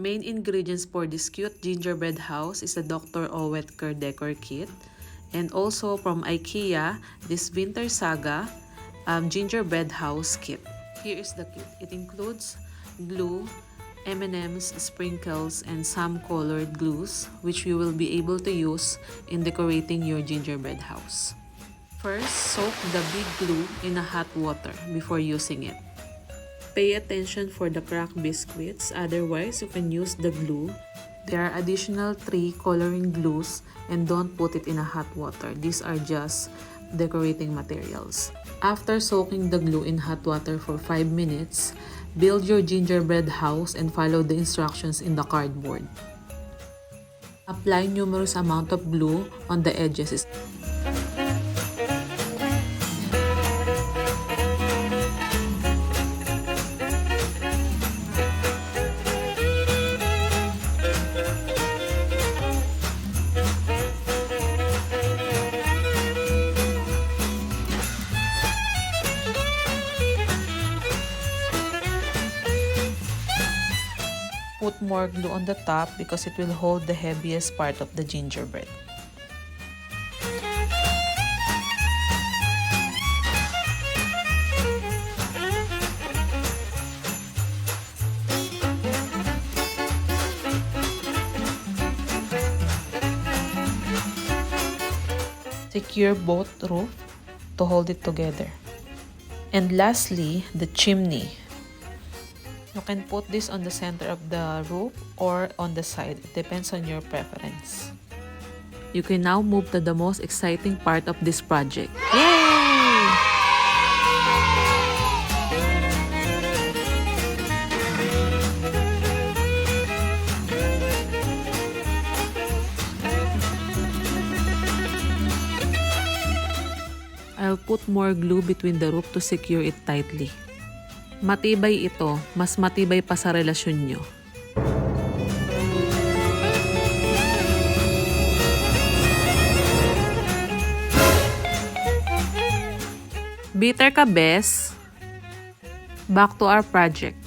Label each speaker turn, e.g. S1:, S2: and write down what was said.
S1: Main ingredients for this cute gingerbread house is the Dr. Oetker decor kit. And also from IKEA, this Winter Saga gingerbread house kit. Here is the kit. It includes glue, M&Ms, sprinkles, and some colored glues, which you will be able to use in decorating your gingerbread house. First, soak the big glue in a hot water before using it. Pay attention for the cracked biscuits, otherwise you can use the glue. There are additional 3 coloring glues and don't put it in a hot water. These are just decorating materials. After soaking the glue in hot water for 5 minutes, build your gingerbread house and follow the instructions in the cardboard. Apply numerous amount of glue on the edges. Put more glue on the top because it will hold the heaviest part of the gingerbread. Secure both roof to hold it together. And lastly, the chimney. You can put this on the center of the roof or on the side. It depends on your preference. You can now move to the most exciting part of this project. Yay! I'll put more glue between the roof to secure it tightly. Matibay ito, mas matibay pa sa relasyon nyo. Bitter ka, bes? Back to our project.